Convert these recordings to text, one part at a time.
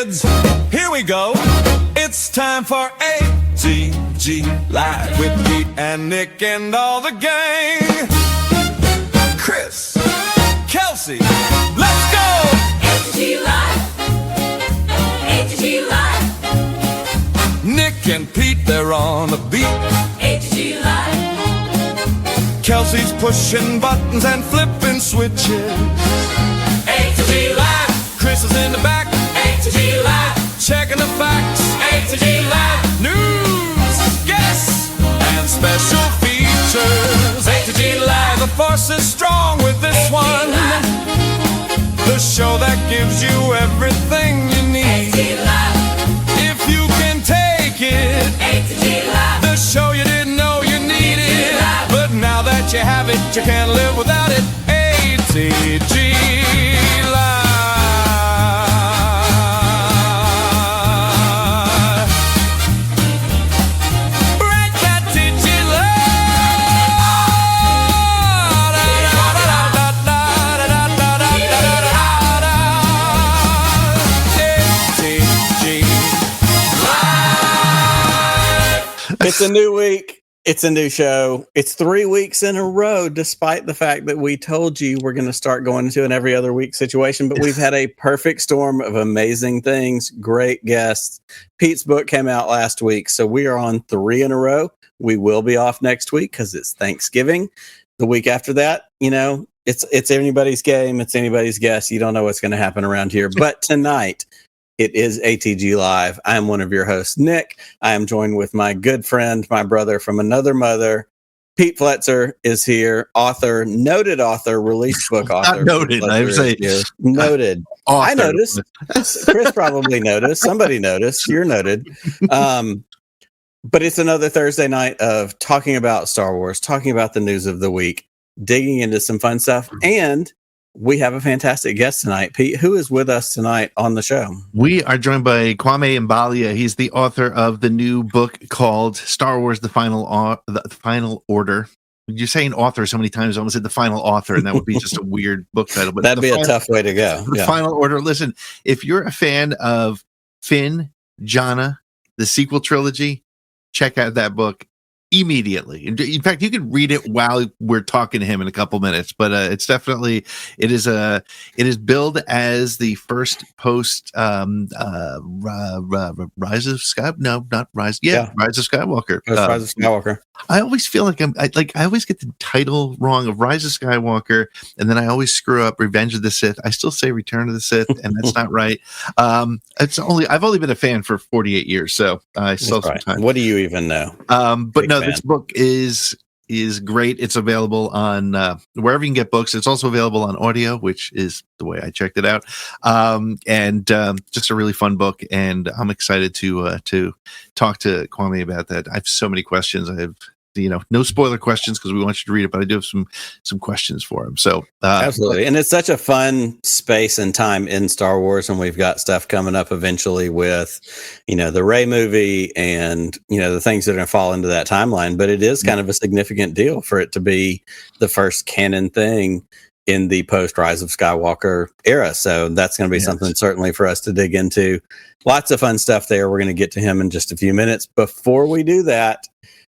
kids, here we go. It's time for ATGLive with Pete and Nick and all the gang. Chris, Kelsey, let's go. ATGLive. ATGLive. Nick and Pete, they're on the beat. ATGLive. Kelsey's pushing buttons and flipping switches. ATGLive. Chris is in the back. ATGLive. Checking the facts. ATGLive. News, guests, and special features. ATGLive. The force is strong with this one. The show that gives you everything you need. If you can take it, the show you didn't know you needed. But now that you have it, you can't live without it. ATGLive. It's a new week. It's a new show. It's 3 weeks in a row, despite the fact that we told you we're going to start going into an every other week situation. But we've had a perfect storm of amazing things, great guests. Pete's book came out last week, so we are on 3 in a row. We will be off next week because it's Thanksgiving. The week after that, you know, it's anybody's game. It's anybody's guess. You don't know what's going to happen around here. But tonight, it is ATGLive. I am one of your hosts, Nick. I am joined with my good friend, my brother from another mother. Pete Fletzer is here, author, noted author, release book author. Not noted. I would say noted. Author. I noticed. Chris probably noticed. Somebody noticed. You're noted. But it's another Thursday night of talking about Star Wars, talking about the news of the week, digging into some fun stuff, and we have a fantastic guest tonight. Pete, who is with us tonight on the show? We are joined by Kwame Mbalia. He's the author of the new book called Star Wars: The Final Order. You're saying author so many times, I almost said the final author, and that would be just a weird book title. But that'd be a tough way to go. The Final Order. Listen, if you're a fan of Finn, Jannah, the sequel trilogy, check out that book immediately. In fact, you can read it while we're talking to him in a couple minutes, but it's definitely, it is billed as the first post Rise of Sky. No, not Rise. Yeah. Rise of Skywalker. Rise of Skywalker. I always feel like I always get the title wrong of Rise of Skywalker, and then I always screw up Revenge of the Sith. I still say Return of the Sith, and that's not right. I've only been a fan for 48 years, so I still have some time. What do you even know? But Big no, fan. This book is great. It's available on wherever you can get books. It's also available on audio, which is the way I checked it out. And just a really fun book. And I'm excited to talk to Kwame about that. I have so many questions. I have, no spoiler questions because we want you to read it, but I do have some questions for him. So absolutely. And it's such a fun space and time in Star Wars. And we've got stuff coming up eventually with, the Rey movie and, the things that are going to fall into that timeline. But it is kind of a significant deal for it to be the first canon thing in the post Rise of Skywalker era. So that's going to be something certainly for us to dig into. Lots of fun stuff there. We're going to get to him in just a few minutes. Before we do that,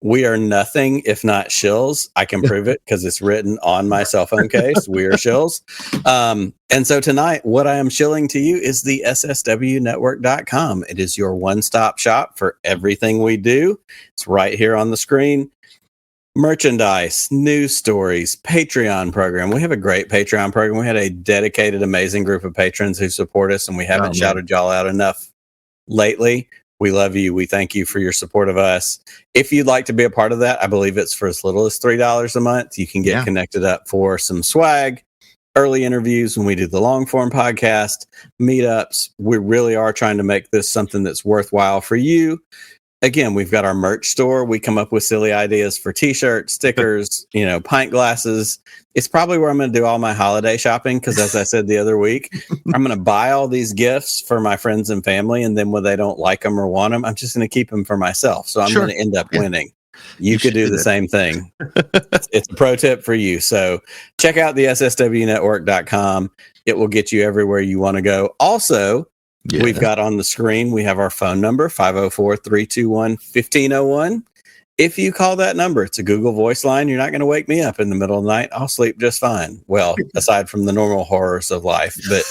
we are nothing if not shills. I can prove it because it's written on my cell phone case. We are shills. And so tonight, what I am shilling to you is the SSWnetwork.com. It is your one-stop shop for everything we do. It's right here on the screen. Merchandise, news stories, Patreon program. We have a great Patreon program. We had a dedicated, amazing group of patrons who support us, and we haven't shouted y'all out enough lately. We love you. We thank you for your support of us. If you'd like to be a part of that, I believe it's for as little as $3 a month. You can get connected up for some swag, early interviews when we do the long form podcast, meetups. We really are trying to make this something that's worthwhile for you. Again, we've got our merch store. We come up with silly ideas for t-shirts, stickers, pint glasses. It's probably where I'm going to do all my holiday shopping because, as I said the other week, I'm going to buy all these gifts for my friends and family, and then when they don't like them or want them, I'm just going to keep them for myself. So I'm going to end up winning. You could do the same thing. It's a pro tip for you. So check out the SSWnetwork.com. It will get you everywhere you want to go. Also, Yeah. We've got on the screen, we have our phone number, 504-321-1501. If you call that number, it's a Google voice line. You're not going to wake me up in the middle of the night. I'll sleep just fine. Well, aside from the normal horrors of life, but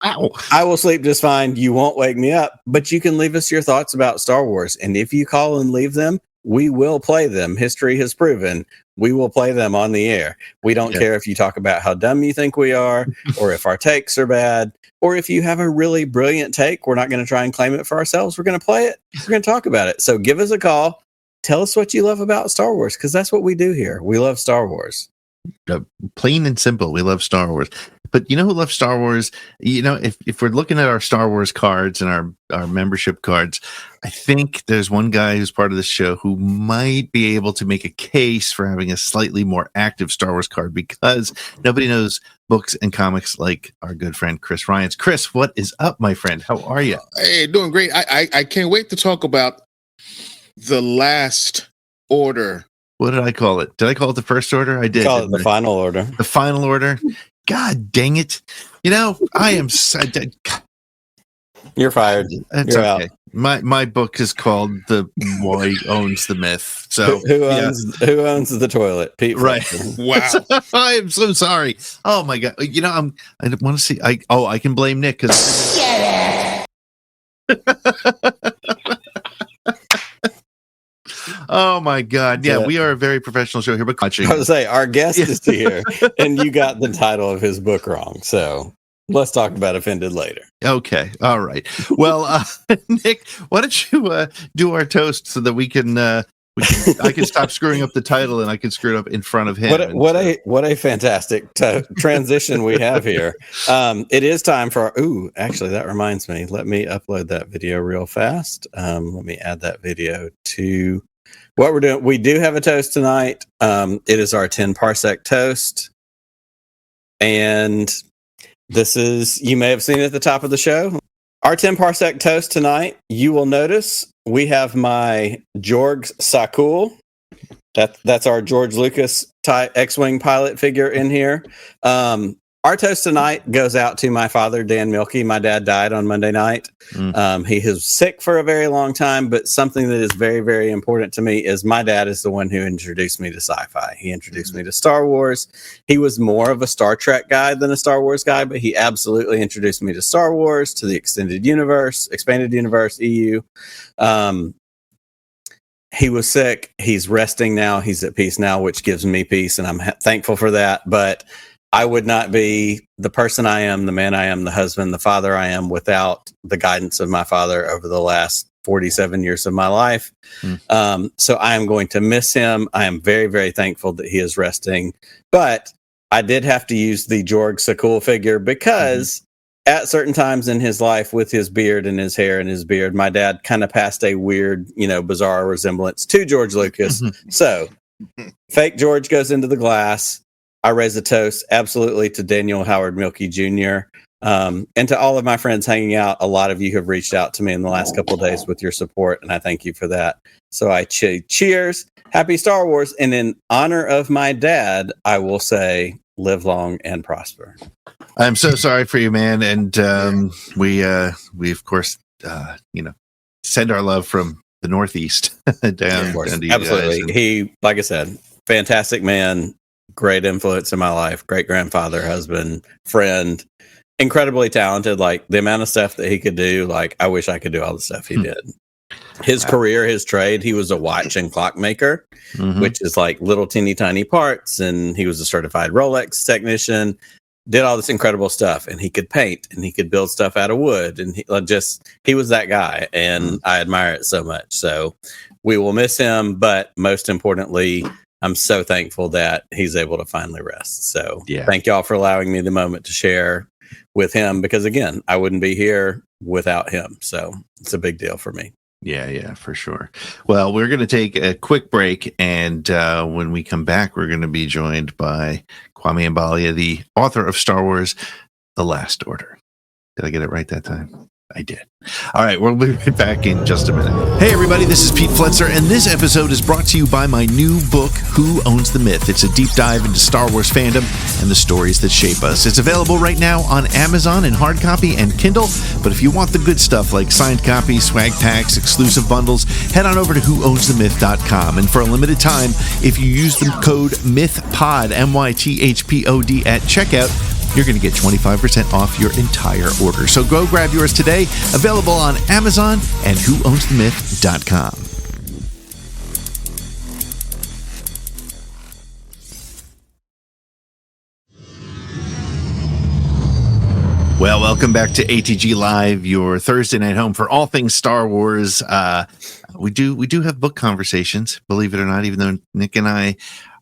I will sleep just fine. You won't wake me up, but you can leave us your thoughts about Star Wars. And if you call and leave them, we will play them. History has proven we will play them on the air. We don't care if you talk about how dumb you think we are, or if our takes are bad, or if you have a really brilliant take. We're not going to try and claim it for ourselves. We're going to play it. We're going to talk about it. So give us a call. Tell us what you love about Star Wars, because that's what we do here. We love Star Wars. Plain and simple. We love Star Wars. But you know who loves Star Wars? You know, if we're looking at our Star Wars cards and our membership cards, I think there's one guy who's part of the show who might be able to make a case for having a slightly more active Star Wars card, because nobody knows books and comics like our good friend Chris Ryans. Chris, what is up, my friend? How are you? Hey, doing great. I can't wait to talk about the Last Order. What did I call it? Did I call it the First Order? I did. Call it the Final Order. The Final Order. God dang it. You know, I am You're fired. It's You're okay. out. My book is called The Boy Owns the Myth. So who owns the toilet? Pete. Right. Wow. I am so sorry. Oh my God. You know, I want to see. I can blame Nick because. Oh my God. Yeah, we are a very professional show here, but watching. I was say our guest is here, and you got the title of his book wrong. So let's talk about Offended later. Okay. All right. Well, Nick, why don't you do our toast so that I can stop screwing up the title and I can screw it up in front of him. What a fantastic transition we have here. It is time for actually that reminds me. Let me upload that video real fast. Let me add that video to what we're doing. We do have a toast tonight. It is our 10 parsec toast. And this is, you may have seen it at the top of the show. Our 10 parsec toast tonight, you will notice we have my Jorg Sakul. That's our George Lucas type X-Wing pilot figure in here. Our toast tonight goes out to my father, Dan Milkey. My dad died on Monday night. He was sick for a very long time, but something that is very, very important to me is my dad is the one who introduced me to sci-fi. He introduced me to Star Wars. He was more of a Star Trek guy than a Star Wars guy, but he absolutely introduced me to Star Wars, to the expanded universe, EU. He was sick. He's resting now. He's at peace now, which gives me peace, and I'm thankful for that. But I would not be the person I am, the man I am, the husband, the father I am without the guidance of my father over the last 47 years of my life. So I am going to miss him. I am very, very thankful that he is resting. But I did have to use the Jorg Sakul figure because at certain times in his life with his beard and his hair and his beard, my dad kind of passed a weird, bizarre resemblance to George Lucas. So fake George goes into the glass. I raise a toast absolutely to Daniel Howard Milkey Jr. And to all of my friends hanging out. A lot of you have reached out to me in the last couple of days with your support, and I thank you for that. So I cheers, happy Star Wars, and in honor of my dad, I will say live long and prosper. I'm so sorry for you, man, and we of course send our love from the Northeast down to you absolutely. guys. He, like I said, fantastic man. Great influence in my life, great grandfather, husband, friend, incredibly talented. Like the amount of stuff that he could do, like I wish I could do all the stuff he did. His career, his trade, he was a watch and clock maker, which is like little teeny tiny parts. And he was a certified Rolex technician, did all this incredible stuff. And he could paint and he could build stuff out of wood. And he was that guy. And I admire it so much. So we will miss him. But most importantly, I'm so thankful that he's able to finally rest. So thank y'all for allowing me the moment to share with him, because again, I wouldn't be here without him. So it's a big deal for me. Yeah, for sure. Well, we're going to take a quick break. And when we come back, we're going to be joined by Kwame Mbalia, the author of Star Wars, The Last Order. Did I get it right that time? I did. All right, we'll be right back in just a minute. Hey, everybody, this is Pete Fletzer, and this episode is brought to you by my new book, Who Owns the Myth? It's a deep dive into Star Wars fandom and the stories that shape us. It's available right now on Amazon in hard copy and Kindle, but if you want the good stuff like signed copies, swag packs, exclusive bundles, head on over to whoownsthemyth.com. And for a limited time, if you use the code MYTHPOD, MYTHPOD at checkout, you're going to get 25% off your entire order. So go grab yours today. Available on Amazon and whoownsthemyth.com. Well, welcome back to ATG Live, your Thursday night home for all things Star Wars. We do have book conversations, believe it or not, even though Nick and I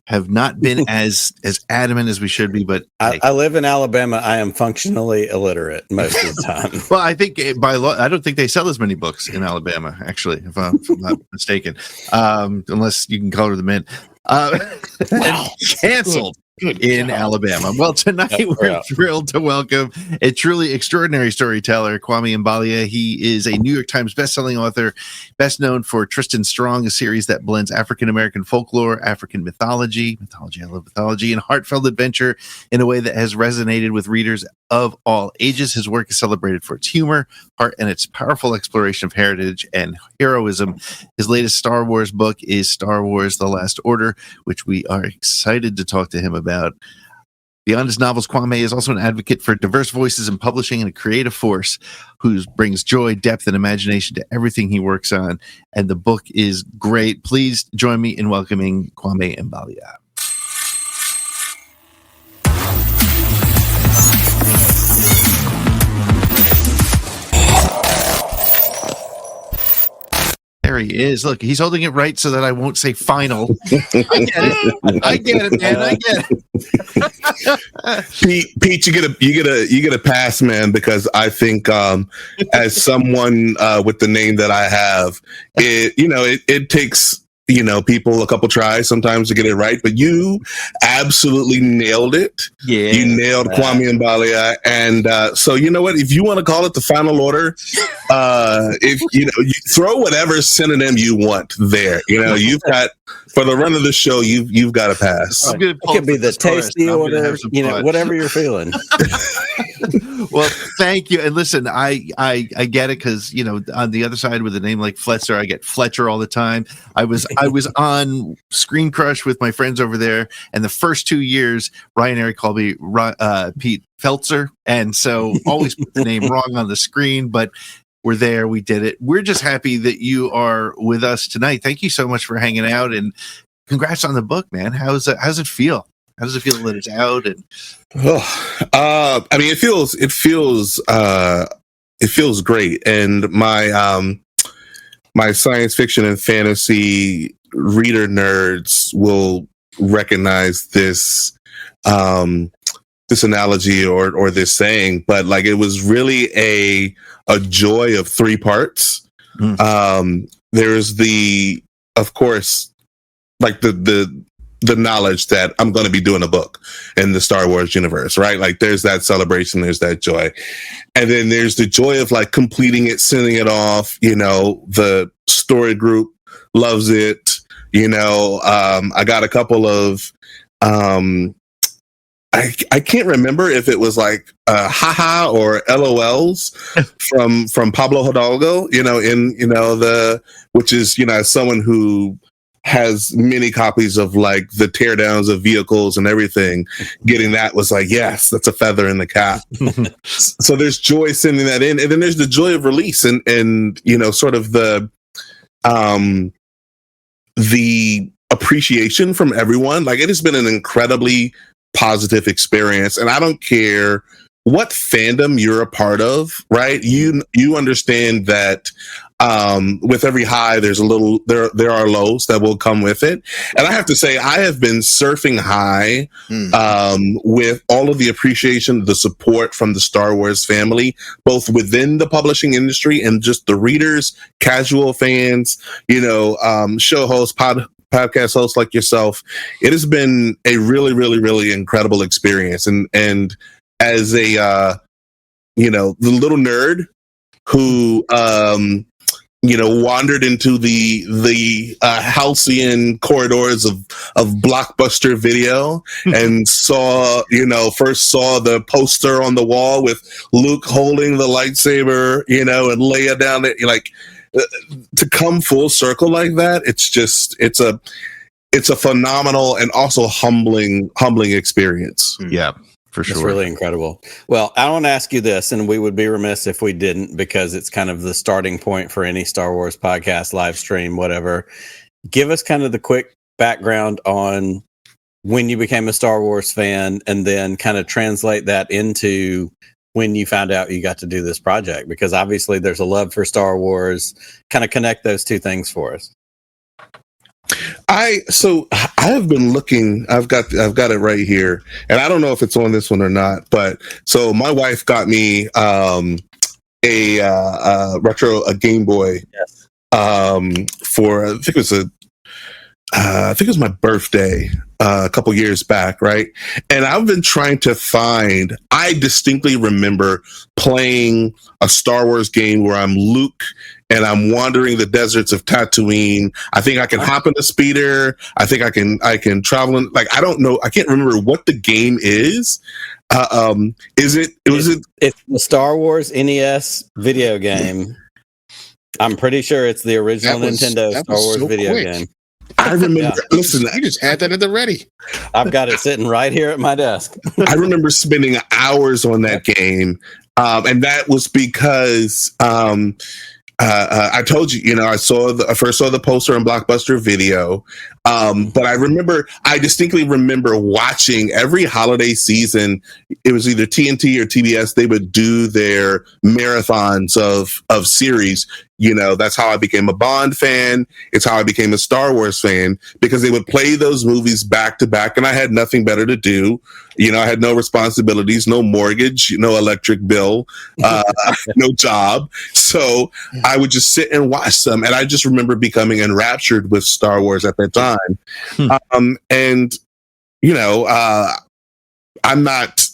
have not been as adamant as we should be, but I live in Alabama. I am functionally illiterate most of the time. Well, I think by law, I don't think they sell as many books in Alabama, actually, if I'm not mistaken, unless you can color them in. Wow. Canceled. In Alabama. Well, tonight we're thrilled to welcome a truly extraordinary storyteller, Kwame Mbalia. He is a New York Times bestselling author, best known for Tristan Strong, a series that blends African-American folklore, African mythology, I love mythology, and heartfelt adventure in a way that has resonated with readers of all ages. His work is celebrated for its humor, heart, and its powerful exploration of heritage and heroism. His latest Star Wars book is Star Wars: The Last Order, which we are excited to talk to him about. Beyond his novels, Kwame is also an advocate for diverse voices in publishing and a creative force who brings joy, depth, and imagination to everything he works on. And the book is great. Please join me in welcoming Kwame Mbalia. There he is. Look, he's holding it right so that I won't say final. I get it, man. I get it. Pete, you get a pass, man, because I think as someone with the name that I have, it takes people a couple tries sometimes to get it right, but you absolutely nailed it. Yeah, you nailed Kwame Mbalia, and so you know what? If you want to call it the final order, if you throw whatever synonym you want there. You've got for the run of the show, you've got a pass. It could be the tasty order, whatever you're feeling. Well, thank you. And listen, I get it because on the other side with a name like Fletzer, I get Fletcher all the time. I was on Screen Crush with my friends over there, and the first 2 years, Ryan and Eric called me Pete Feltzer, and so always put the name wrong on the screen, but we're there. We did it. We're just happy that you are with us tonight. Thank you so much for hanging out, and congrats on the book, man. How's it feel? How does it feel that it's out? And it feels great. And my science fiction and fantasy reader nerds will recognize this this analogy or this saying, but like it was really a joy of 3 parts. There's of course, like the knowledge that I'm going to be doing a book in the Star Wars universe, right? Like there's that celebration, there's that joy. And then there's the joy of like completing it, sending it off, the story group loves it. I got a couple of, I can't remember if it was like haha or LOLs from Pablo Hidalgo, which is, as someone who has many copies of like the teardowns of vehicles and everything, getting that was like, yes, that's a feather in the cap. So there's joy sending that in. And then there's the joy of release and sort of the appreciation from everyone. Like it has been an incredibly positive experience. And I don't care what fandom you're a part of, right? You understand that with every high, there are lows that will come with it. And I have to say, I have been surfing high with all of the appreciation, the support from the Star Wars family, both within the publishing industry and just the readers, casual fans, show hosts, podcast hosts like yourself. It has been a really, really, really incredible experience. And as a, the little nerd who wandered into the halcyon corridors of Blockbuster Video and first saw the poster on the wall with Luke holding the lightsaber, and Leia down there, to come full circle like that. It's a phenomenal and also humbling experience. Yeah, for sure. It's really incredible. Well, I want to ask you this, and we would be remiss if we didn't, because it's kind of the starting point for any Star Wars podcast, live stream, whatever. Give us kind of the quick background on when you became a Star Wars fan, and then kind of translate that into when you found out you got to do this project, because obviously there's a love for Star Wars. Kind of connect those two things for us. I have been looking. I've got it right here, and I don't know if it's on this one or not. But so my wife got me a Game Boy. Yes. For I think it was my birthday a couple years back, right? And I've been trying to find. I distinctly remember playing a Star Wars game where I'm Luke and I'm wandering the deserts of Tatooine. I think I can hop in a speeder. I think I can travel in. I don't know. I can't remember what the game is. It's the Star Wars NES video game. I'm pretty sure it's the original Nintendo Star Wars video game. I remember. Yeah. Listen, You just had that at the ready. I've got it sitting right here at my desk. I remember spending hours on that game, and that was because I told you, I first saw the poster on Blockbuster Video, but I distinctly remember watching every holiday season. It was either TNT or TBS. They would do their marathons of series. That's how I became a Bond fan. It's how I became a Star Wars fan, because they would play those movies back to back, and I had nothing better to do. I had no responsibilities, no mortgage, no electric bill, no job. So I would just sit and watch them. And I just remember becoming enraptured with Star Wars at that time. I'm not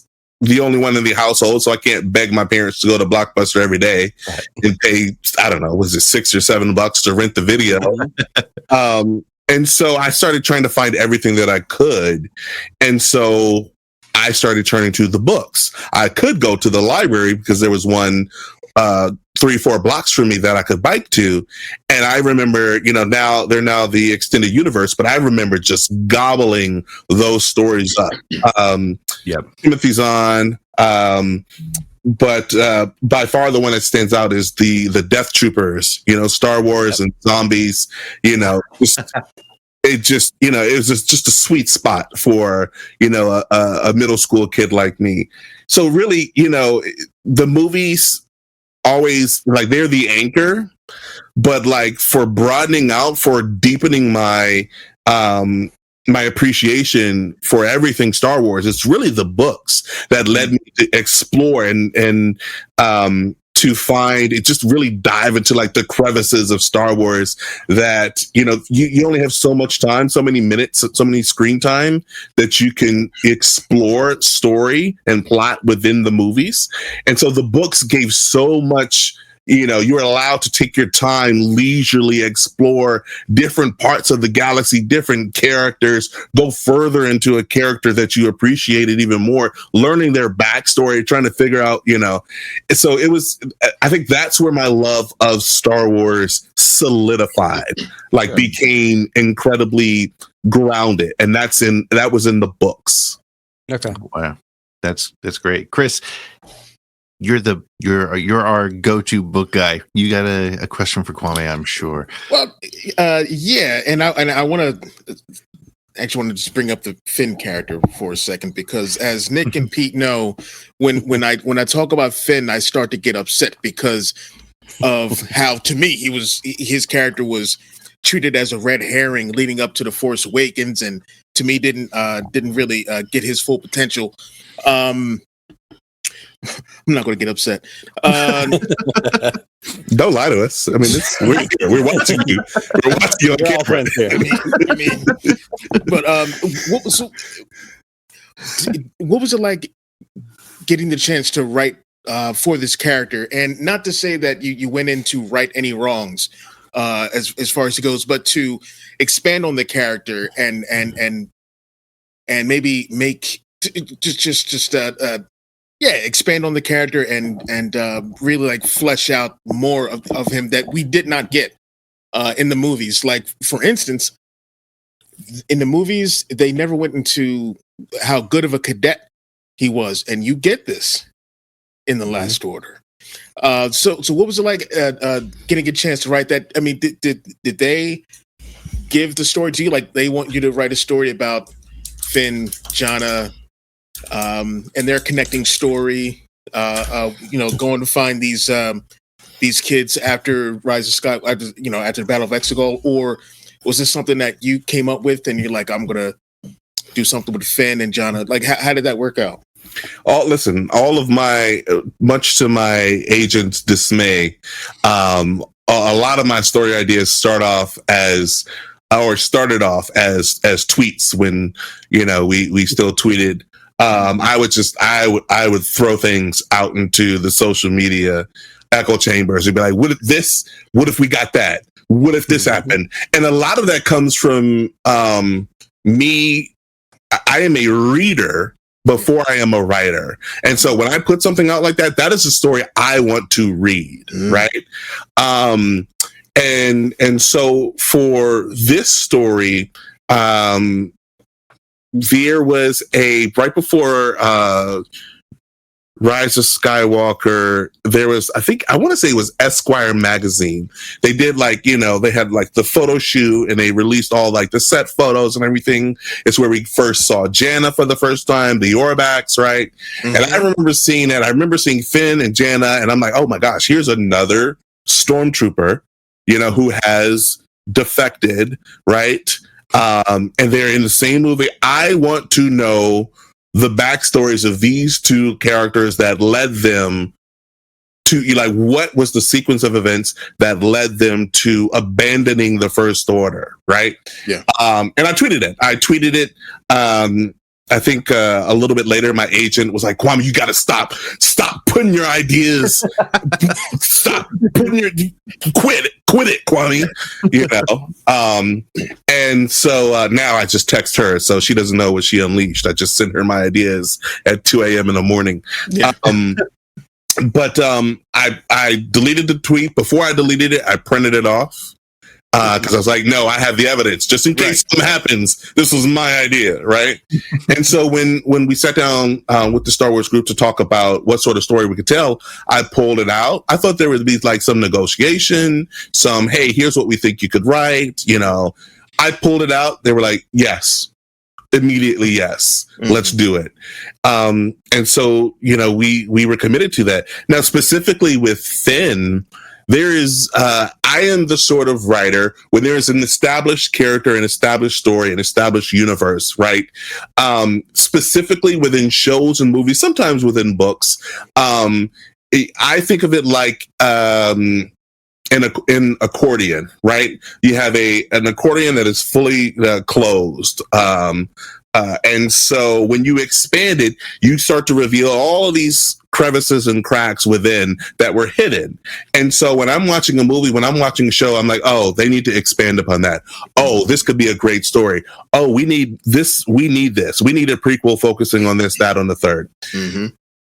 the only one in the household, so I can't beg my parents to go to Blockbuster every day and pay, I don't know, was it $6 or $7 to rent the video? And so I started trying to find everything that I could. And so I started turning to the books. I could go to the library because there was one 3-4 blocks from me that I could bike to. And I remember, now they're the extended universe, but I remember just gobbling those stories up. Timothy's on. But by far the one that stands out is the Death Troopers, Star Wars and zombies, it was just a sweet spot for, a middle school kid like me. So really, the movies always, they're the anchor, but for broadening out, for deepening my my appreciation for everything Star Wars, it's really the books that led me to explore and to find it, just really dive into the crevices of Star Wars that, you only have so much time, so many minutes, so many screen time that you can explore story and plot within the movies. And so the books gave so much. You were allowed to take your time, leisurely explore different parts of the galaxy, different characters, go further into a character that you appreciated even more, learning their backstory, trying to figure out, So it was, I think that's where my love of Star Wars solidified, became incredibly grounded. And that was in the books. Okay. Wow. That's great. Chris, you're our go-to book guy. You got a question for Kwame, I'm sure. Well, yeah, and I want to just bring up the Finn character for a second, because as Nick and Pete know, when I talk about Finn, I start to get upset because of how, to me, his character was treated as a red herring leading up to The Force Awakens, and to me didn't really get his full potential. I'm not going to get upset. Don't lie to us. I mean, we're watching you. We're watching you on camera. But what was it like getting the chance to write for this character, and not to say that you went in to right any wrongs, as far as it goes, but to expand on the character and maybe make expand on the character and really like flesh out more of him that we did not get in the movies. Like, for instance, in the movies, they never went into how good of a cadet he was, and you get this in the Last Order. So what was it like getting a chance to write that? I mean, did they give the story to you? Like, they want you to write a story about Finn, Jannah, and their connecting story, going to find these kids after Rise of Sky, after the Battle of Exegol, or was this something that you came up with and you're like, I'm gonna do something with Finn and Jannah? Like, how did that work out? All of my, much to my agent's dismay, a lot of my story ideas started off as tweets when, we still tweeted. I would throw things out into the social media echo chambers and be like, what if we got that? What if this happened? And a lot of that comes from me. I am a reader before I am a writer. And so when I put something out like that, that is a story I want to read. Right. And so for this story, there was right before Rise of Skywalker, there was, I want to say it was Esquire magazine. They did they had like the photo shoot and they released all like the set photos and everything. It's where we first saw Jannah for the first time, the Orbaks, right? And I remember seeing that. I remember seeing Finn and Jannah, and I'm like, oh my gosh, here's another stormtrooper, who has defected, right? And they're in the same movie. I want to know the backstories of these two characters that led them to, what was the sequence of events that led them to abandoning the First Order, right? Yeah. And I tweeted it. I think a little bit later, my agent was like, Kwame, you got to stop putting your ideas, quit it, Kwame, and so now I just text her, so she doesn't know what she unleashed. I just sent her my ideas at 2 a.m. in the morning. Yeah. But I deleted the tweet. Before I deleted it, I printed it off. Because I was like, no, I have the evidence. Just in case something happens, this was my idea, right? And so when we sat down with the Star Wars group to talk about what sort of story we could tell, I pulled it out. I thought there would be like some negotiation, hey, here's what we think you could write. I pulled it out. They were like, yes, immediately, yes, let's do it. And so, we were committed to that. Now, specifically with Finn, there is, I am the sort of writer when there is an established character, an established story, an established universe, right? Specifically within shows and movies, sometimes within books. I think of it like, an accordion, right? You have an accordion that is fully closed. And so when you expand it, you start to reveal all of these crevices and cracks within that were hidden. And so when I'm watching a movie, when I'm watching a show, I'm like, oh, they need to expand upon that. Oh, this could be a great story. Oh, we need this. We need this. We need a prequel focusing on this, that, on the third.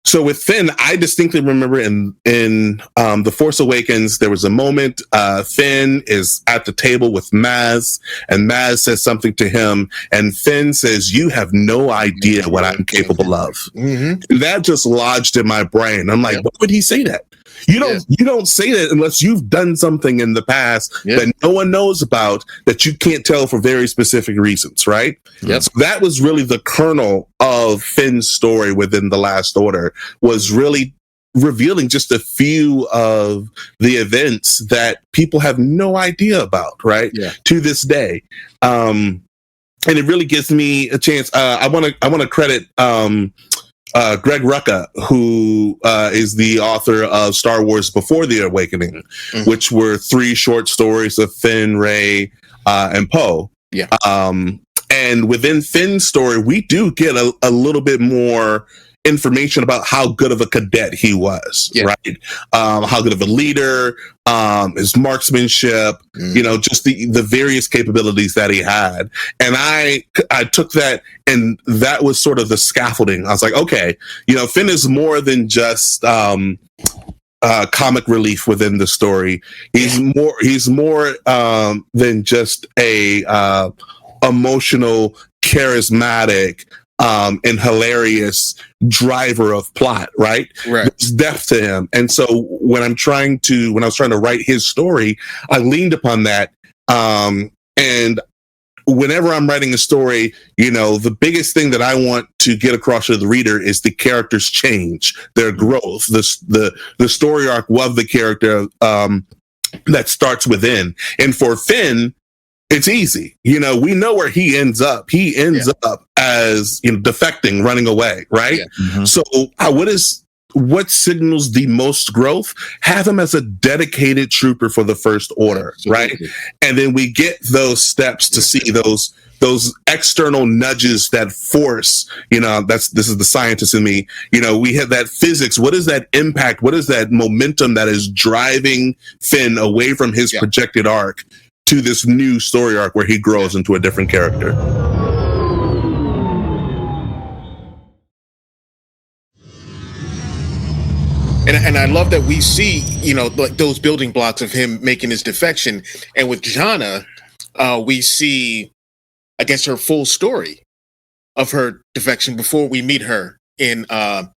So with Finn, I distinctly remember in The Force Awakens, there was a moment, Finn is at the table with Maz, and Maz says something to him, and Finn says, you have no idea what I'm capable of. And that just lodged in my brain. I'm like, why would he say that? You don't say that unless you've done something in the past that no one knows about, that you can't tell for very specific reasons, right? So that was really the kernel of Finn's story within The Last Order, was really revealing just a few of the events that people have no idea about, right? To this day. And it really gives me a chance. I want to credit Greg Rucka, who is the author of Star Wars Before the Awakening, which were 3 short stories of Finn, Rey, and Poe. And within Finn's story, we do get a little bit more information about how good of a cadet he was, Yeah. right? How good of a leader, his marksmanship, just the various capabilities that he had. And I took that, and that was sort of the scaffolding. I was like, okay, Finn is more than just comic relief within the story. He's more than just a emotional, charismatic, and hilarious driver of plot, right? There's depth to him. And so when I was trying to write his story, I leaned upon that. And whenever I'm writing a story, the biggest thing that I want to get across to the reader is the characters change, their growth, the story arc of the character that starts within. And for Finn, it's easy. We know where he ends up. He ends up as defecting, running away, right? So what signals the most growth? Have him as a dedicated trooper for the First Order, right? And then we get those steps to see those external nudges that force, this is the scientist in me, we have that physics. What is that impact? What is that momentum that is driving Finn away from his projected arc to this new story arc where he grows into a different character? And I love that we see, like those building blocks of him making his defection. And with Jannah, we see, I guess, her full story of her defection before we meet her in Rise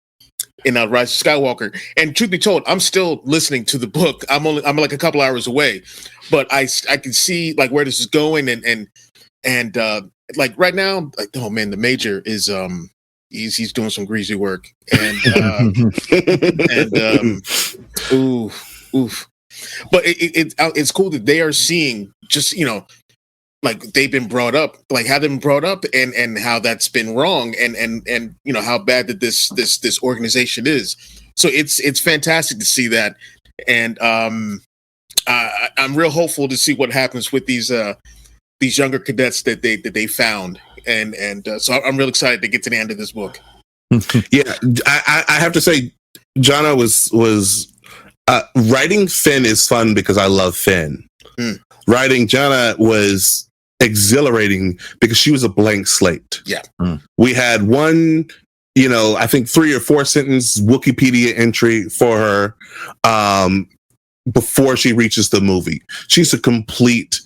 of Skywalker. And truth be told, I'm still listening to the book. I'm like a couple hours away, but I can see like where this is going, and like right now, like, oh man, the Major is he's doing some greasy work, and oof. But it's cool that they are seeing just like they've been brought up, like how they've been brought up, and how that's been wrong, and how bad that this organization is. So it's fantastic to see that, and I'm real hopeful to see what happens with these younger cadets that they found, and so I'm real excited to get to the end of this book. Yeah, I have to say, Jannah was writing Finn is fun because I love Finn. Writing Jannah was exhilarating because she was a blank slate. Yeah. We had one, I think 3 or 4 sentence Wikipedia entry for her before she reaches the movie. She's a complete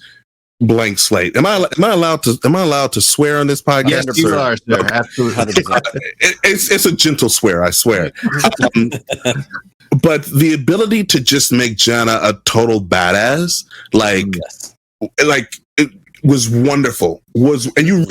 blank slate. Am I allowed to swear on this podcast? Yes, you are, sir. Absolutely. It's a gentle swear, I swear. But the ability to just make Jannah a total badass, like it was wonderful. And you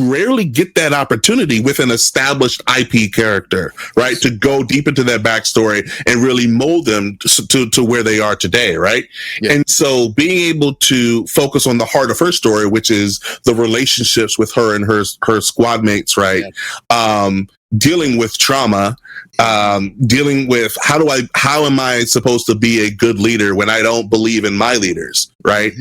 rarely get that opportunity with an established IP character, right? To go deep into their backstory and really mold them to where they are today, right? Yeah. And so being able to focus on the heart of her story, which is the relationships with her and her squad mates, right? Yeah. Dealing with trauma, dealing with how am I supposed to be a good leader when I don't believe in my leaders, right?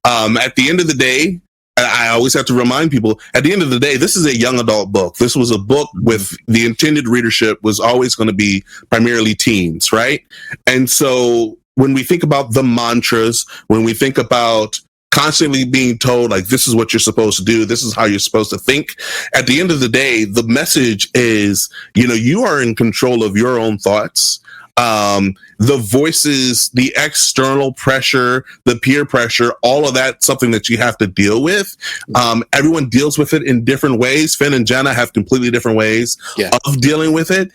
At the end of the day, I always have to remind people, at the end of the day, this is a young adult book. This was a book with the intended readership was always going to be primarily teens, right? And so when we think about the mantras, when we think about constantly being told, like, this is what you're supposed to do, this is how you're supposed to think, at the end of the day, the message is, you are in control of your own thoughts. The voices, the external pressure, the peer pressure, all of that, something that you have to deal with. Everyone deals with it in different ways. Finn and Jannah have completely different ways of dealing with it.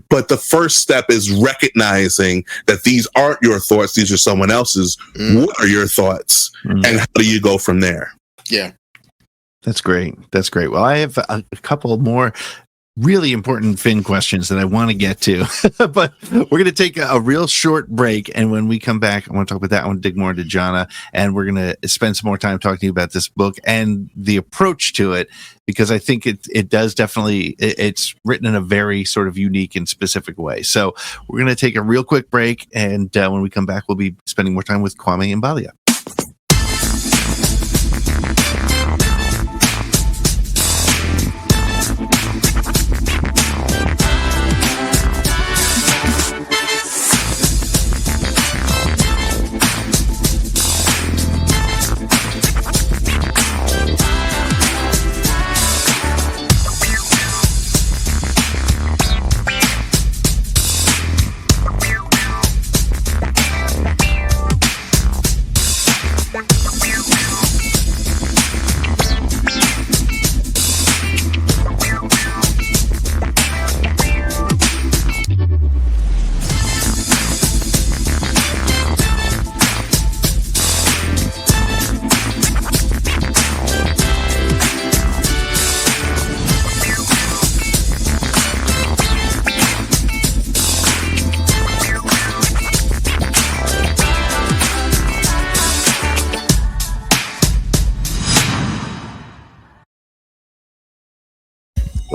But the first step is recognizing that these aren't your thoughts. These are someone else's. What are your thoughts? And how do you go from there? Yeah. That's great. That's great. Well, I have a couple more really important Finn questions that I want to get to, but we're going to take a real short break. And when we come back, I want to talk about that. I want to dig more into Jannah, and we're going to spend some more time talking to you about this book and the approach to it, because I think it does definitely, it's written in a very sort of unique and specific way. So we're going to take a real quick break. And when we come back, we'll be spending more time with Kwame Mbalia.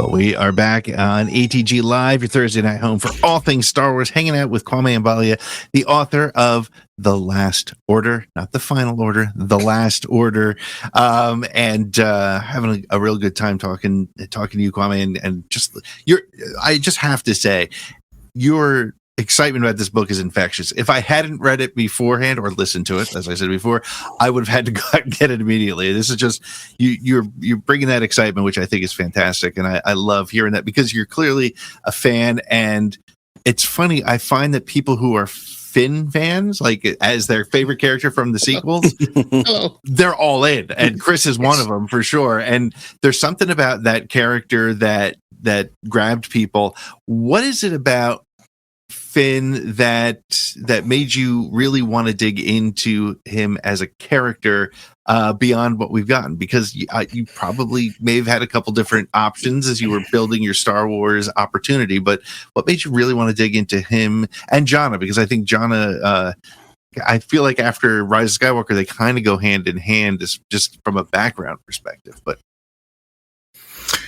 Well, we are back on ATG Live, your Thursday night home for all things Star Wars, hanging out with Kwame Mbalia, the author of The Last Order, not the Final Order, The Last Order, and having a real good time talking to you, Kwame, and just I just have to say, your excitement about this book is infectious. If I hadn't read it beforehand or listened to it, as I said before, I would have had to go out and get it immediately. This is just you're bringing that excitement, which I think is fantastic, and I love hearing that because you're clearly a fan. And it's funny, I find that people who are Finn fans, like as their favorite character from the sequels, they're all in, and Chris is one of them for sure. And there's something about that character that grabbed people. What is it about Finn that made you really want to dig into him as a character beyond what we've gotten? Because you probably may have had a couple different options as you were building your Star Wars opportunity, but what made you really want to dig into him and Jannah? Because I think Jannah, I feel like after Rise of Skywalker, they kind of go hand in hand, just from a background perspective. But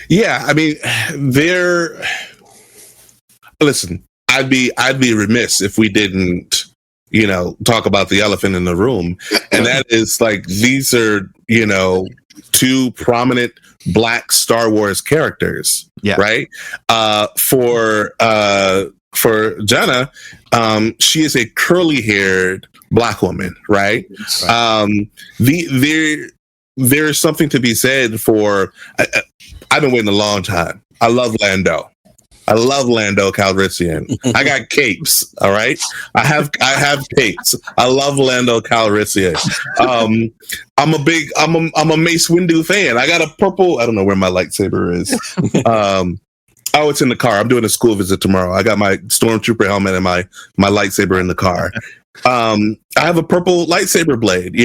yeah, I mean, listen, I'd be remiss if we didn't, talk about the elephant in the room. And that is, like, these are, two prominent Black Star Wars characters. Yeah. Right. For Jannah, she is a curly-haired Black woman. Right. There's something to be said for, I've been waiting a long time. I love Lando Calrissian. I got capes. All right. I have capes. I love Lando Calrissian. I'm a Mace Windu fan. I got a purple. I don't know where my lightsaber is. It's in the car. I'm doing a school visit tomorrow. I got my stormtrooper helmet and my lightsaber in the car. I have a purple lightsaber blade,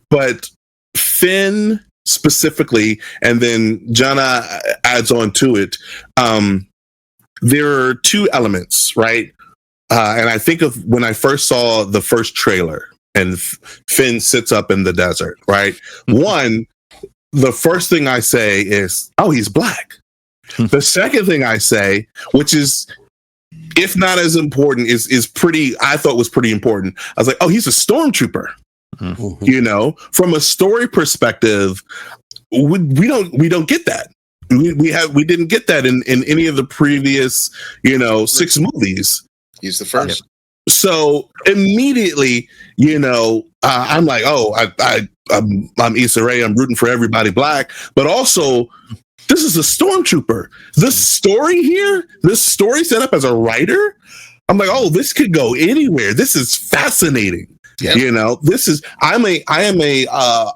but Finn specifically, and then Jannah adds on to it. There are two elements, right? And I think of when I first saw the first trailer and Finn sits up in the desert, right? One, the first thing I say is, oh, he's Black. The second thing I say, which is, if not as important, I thought was pretty important. I was like, oh, he's a stormtrooper. Mm-hmm. From a story perspective, we don't get that. We didn't get that in any of the previous 6 movies. He's the first. So immediately, I'm like, oh, I'm Issa Rae. I'm rooting for everybody Black, but also this is a stormtrooper. This story set up as a writer. I'm like, oh, this could go anywhere. This is fascinating. Yep.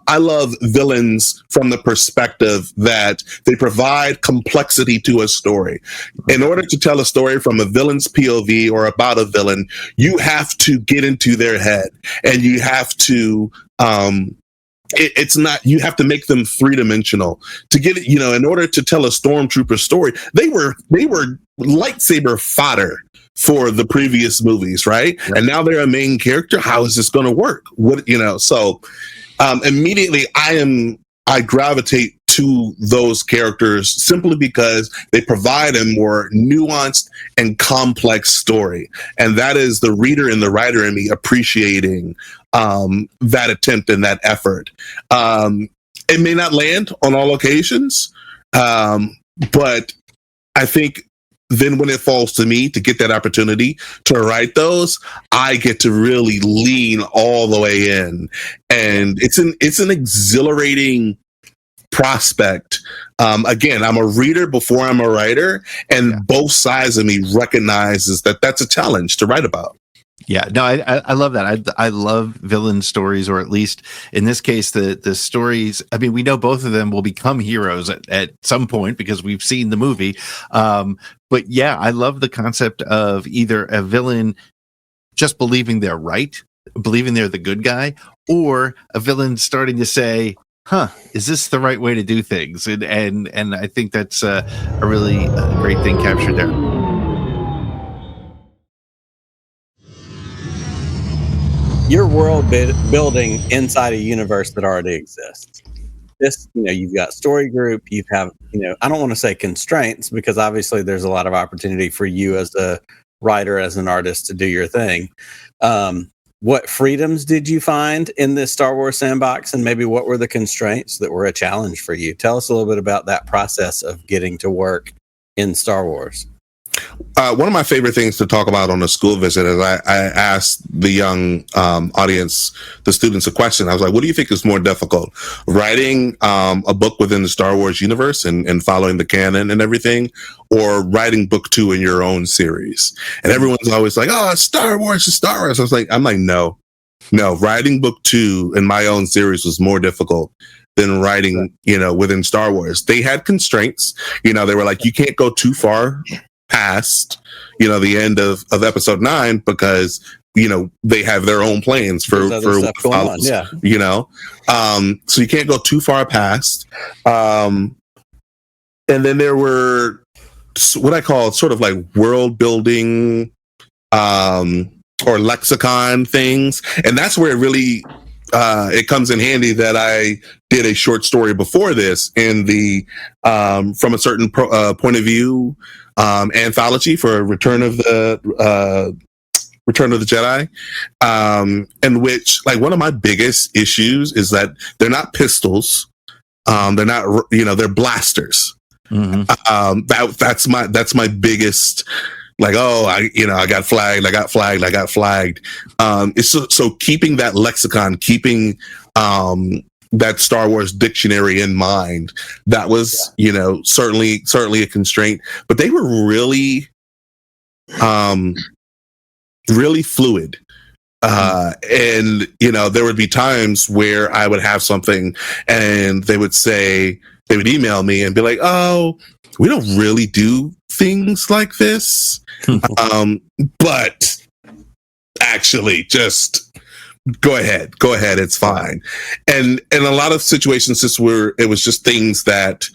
I love villains from the perspective that they provide complexity to a story. In order to tell a story from a villain's POV or about a villain, you have to get into their head, and you have to, you have to make them 3-dimensional to get it, in order to tell a stormtrooper story. They were lightsaber fodder for the previous movies, right? And now they're a main character. How is this going to work? So immediately I gravitate to those characters simply because they provide a more nuanced and complex story. And that is the reader and the writer in me appreciating that attempt and that effort. It may not land on all occasions, but I think then when it falls to me to get that opportunity to write those, I get to really lean all the way in. And it's an exhilarating prospect. Again, I'm a reader before I'm a writer, and both sides of me recognizes that that's a challenge to write about. Yeah, no, I love that. I love villain stories, or at least in this case, the stories. I mean, we know both of them will become heroes at some point because we've seen the movie. But yeah, I love the concept of either a villain just believing they're right, believing they're the good guy, or a villain starting to say, is this the right way to do things? And I think that's a really great thing captured there. Your world building inside a universe that already exists. this, you've got story group, you have, I don't want to say constraints, because obviously there's a lot of opportunity for you as a writer, as an artist, to do your thing. What freedoms did you find in this Star Wars sandbox, and maybe what were the constraints that were a challenge for you? Tell us a little bit about that process of getting to work in Star Wars. One of my favorite things to talk about on a school visit is I asked the young audience, the students, a question. I was like, what do you think is more difficult? Writing a book within the Star Wars universe and following the canon and everything, or writing book 2 in your own series? And everyone's always like, oh, it's Star Wars, it's Star Wars. I'm like, no, writing book 2 in my own series was more difficult than writing, within Star Wars. They had constraints. They were like, you can't go too far past the end of episode 9, because they have their own plans for what follows. So you can't go too far past. And then there were what I call sort of like world building or lexicon things, and that's where it really it comes in handy that I did a short story before this in the from a certain point of view anthology for Return of the Jedi, in which, like, one of my biggest issues is that they're not pistols, they're not, they're blasters. That's my biggest, like, oh, I got flagged. It's so keeping that lexicon, keeping that Star Wars dictionary in mind, that was certainly a constraint. But they were really fluid, and there would be times where I would have something and they would email me and be like, oh, we don't really do things like this, but actually just go ahead, it's fine. And in a lot of situations, it was just things that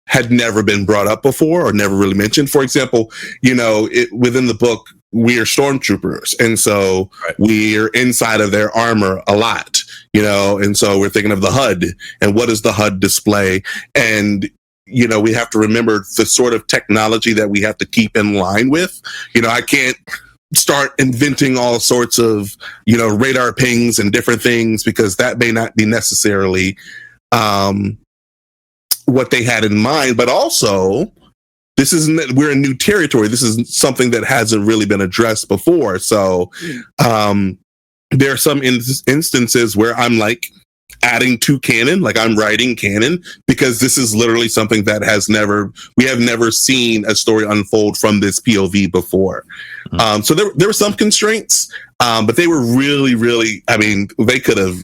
had never been brought up before or never really mentioned. For example, within the book, we are stormtroopers, and so we're inside of their armor a lot, and so we're thinking of the HUD and what does the HUD display, and we have to remember the sort of technology that we have to keep in line with. I can't start inventing all sorts of, radar pings and different things, because that may not be necessarily what they had in mind. But also, we're in new territory. This is something that hasn't really been addressed before. So there are some instances where I'm like adding to canon, like I'm writing canon, because this is literally something that we have never seen a story unfold from this POV before. So there were some constraints, but they were really, really, they could have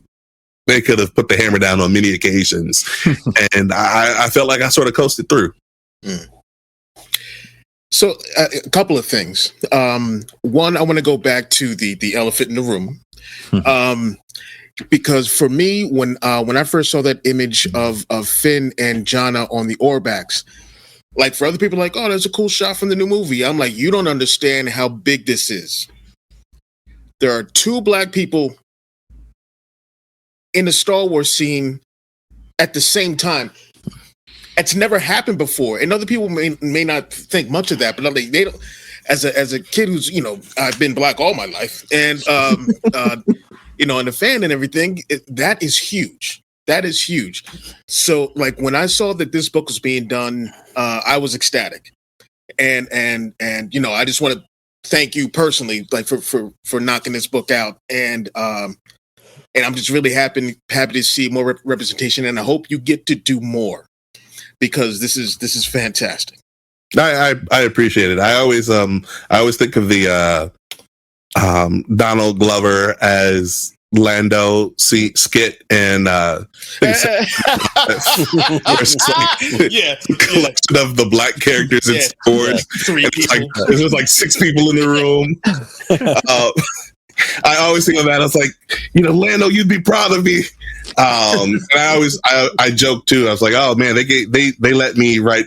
put the hammer down on many occasions. And I felt like I sort of coasted through. So a couple of things. One, I want to go back to the elephant in the room. Because for me, when I first saw that image of Finn and Jannah on the Orbaks, like, for other people, like, oh, that's a cool shot from the new movie. I'm like, you don't understand how big this is. There are 2 Black people in the Star Wars scene at the same time. It's never happened before, and other people may not think much of that, but like, they don't. As a kid who's I've been Black all my life, and and a fan and everything, that is huge. That is huge. So, like, when I saw that this book was being done, I was ecstatic, and I just want to thank you personally, like, for knocking this book out, and I'm just really happy to see more representation, and I hope you get to do more, because this is fantastic. I appreciate it. I always think of the Donald Glover as Lando skit and collection of the Black characters in Star Wars. There's just like 6 people in the room. I always think of that. I was like, Lando, you'd be proud of me. And I joke too. I was like, oh man, they let me write,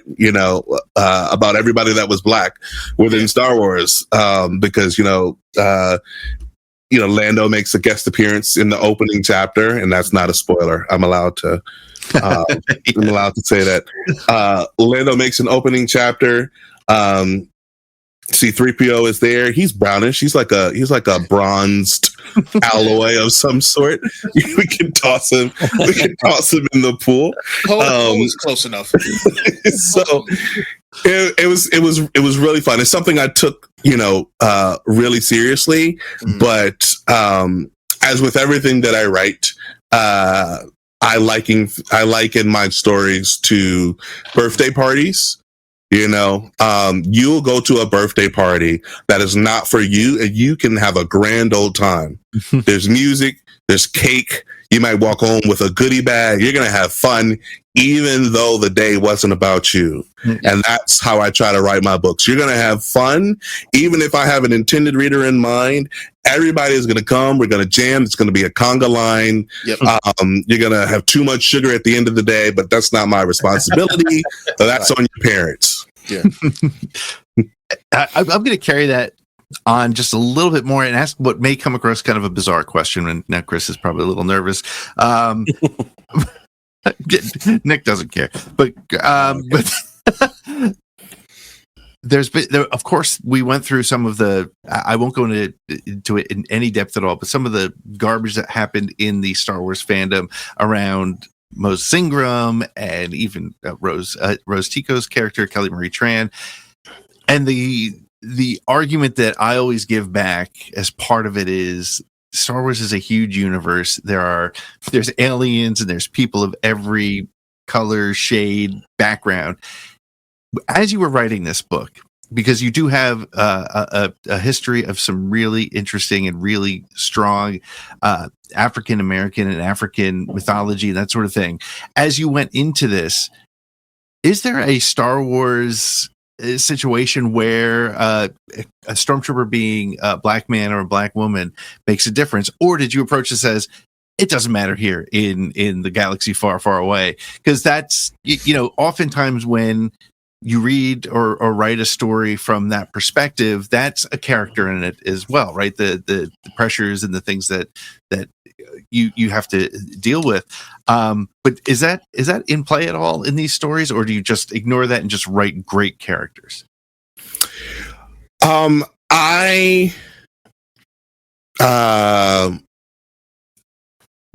about everybody that was Black within Star Wars, because Lando makes a guest appearance in the opening chapter, and that's not a spoiler. I'm allowed to I'm allowed to say that. Lando makes an opening chapter. C-3PO is there. He's brownish. He's like a bronzed alloy of some sort. We can toss him. We can toss him in the pool. Poe was close enough. So it was really fun. It's something I took, really seriously. But as with everything that I write, I liken my stories to birthday parties. You'll go to a birthday party that is not for you, and you can have a grand old time. There's music, there's cake. You might walk home with a goodie bag. You're going to have fun, even though the day wasn't about you. And that's how I try to write my books. You're going to have fun, even if I have an intended reader in mind. Everybody is going to come. We're going to jam. It's going to be a conga line. Yep. You're going to have too much sugar at the end of the day, but that's not my responsibility. So that's on your parents. Yeah. I'm going to carry that on just a little bit more and ask what may come across kind of a bizarre question. And now Chris is probably a little nervous. Nick doesn't care, but of course, we went through some of the. I won't go into it in any depth at all, but some of the garbage that happened in the Star Wars fandom around Moses Ingram and even Rose Tico's character, Kelly Marie Tran, and the argument that I always give back as part of it is Star Wars is a huge universe. There's aliens and there's people of every color, shade, background. As you were writing this book, because you do have a history of some really interesting and really strong African American and African mythology and that sort of thing. As you went into this, is there a Star Wars situation where a stormtrooper being a black man or a black woman makes a difference, or did you approach this as it doesn't matter here in the galaxy far, far away? Because that's oftentimes when you read or write a story from that perspective, that's a character in it as well, right? The pressures and the things that you have to deal with. But is that in play at all in these stories, or do you just ignore that and just write great characters? The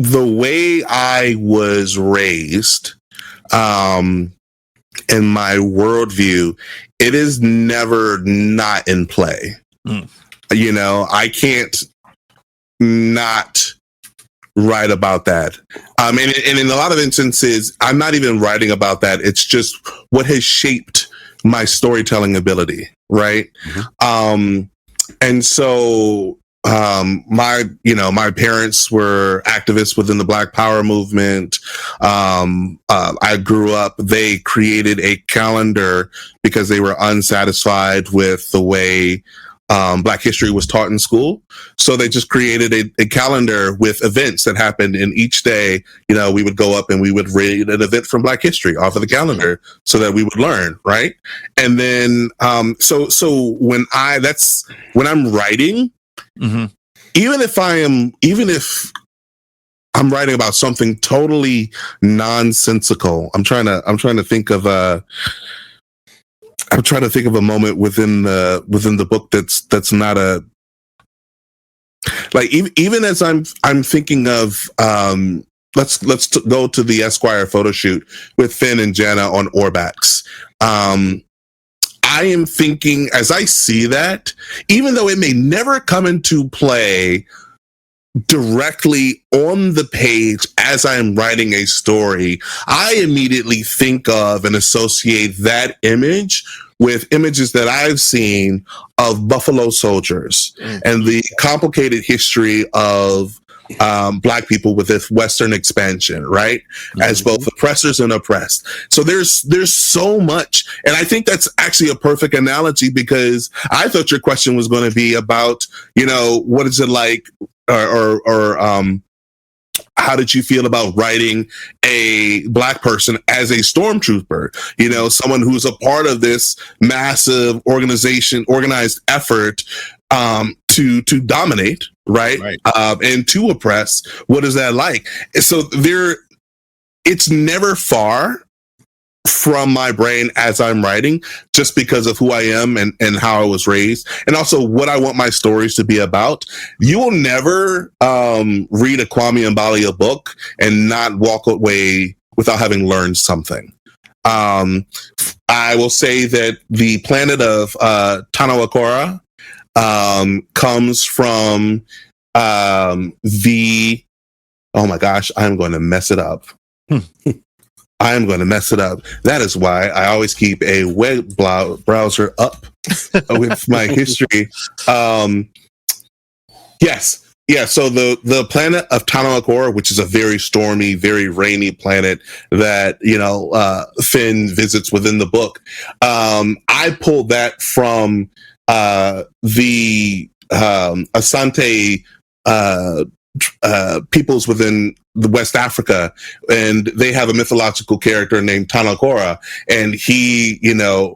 way I was raised, in my worldview, it is never not in play. I can't not write about that. And in a lot of instances, I'm not even writing about that. It's just what has shaped my storytelling ability, right? And so my parents were activists within the Black Power movement. I grew up, they created a calendar because they were unsatisfied with the way Black history was taught in school. So they just created a calendar with events that happened in each day. We would go up and we would read an event from Black history off of the calendar so that we would learn, right? And then, so when I'm writing, even if I'm writing about something totally nonsensical, I'm trying to think of a moment within the book that's not a, like, even as I'm thinking of, let's go to the Esquire photo shoot with Finn and Jannah on Orbax. I am thinking, as I see that, even though it may never come into play directly on the page as I am writing a story, I immediately think of and associate that image with images that I've seen of Buffalo Soldiers and the complicated history of Black people with this Western expansion, right? As both oppressors and oppressed. So there's so much, and I think that's actually a perfect analogy, because I thought your question was going to be about, what is it like, or how did you feel about writing a Black person as a stormtrooper? Someone who's a part of this massive organized effort to dominate, right? And to oppress. What is that like? So it's never far from my brain as I'm writing, just because of who I am and how I was raised, and also what I want my stories to be about. You will never read a Kwame Mbalia book and not walk away without having learned something. I will say that the planet of Tanawakora comes from the, oh my gosh, I'm going to mess it up. I'm going to mess it up. That is why I always keep a web browser up with my history. Yes. Yeah. So the planet of Tanawakora, which is a very stormy, very rainy planet that, Finn visits within the book. I pulled that from the Asante peoples within the West Africa, and they have a mythological character named Tanakora, and he,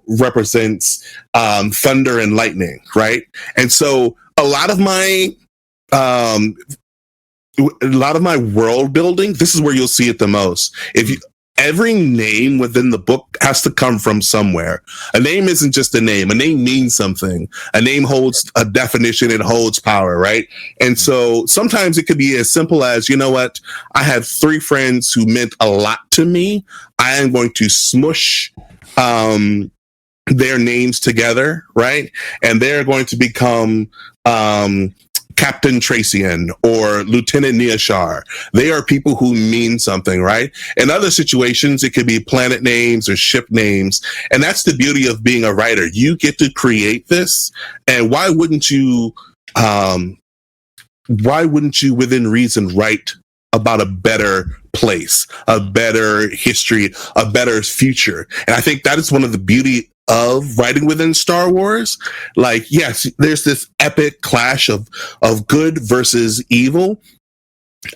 represents thunder and lightning, right? And so a lot of my world building, this is where you'll see it the most. Every name within the book has to come from somewhere. A name isn't just a name. A name means something. A name holds a definition. It holds power, right? And so sometimes it could be as simple as, you know what? I have 3 friends who meant a lot to me. I am going to smush their names together, right? And they're going to become Captain Tracian or Lieutenant Neashar. They are people who mean something, right? In other situations, it could be planet names or ship names. And that's the beauty of being a writer. You get to create this. And why wouldn't you within reason write about a better place, a better history, a better future? And I think that is one of the beauty of writing within Star Wars. Like, yes, there's this epic clash of good versus evil.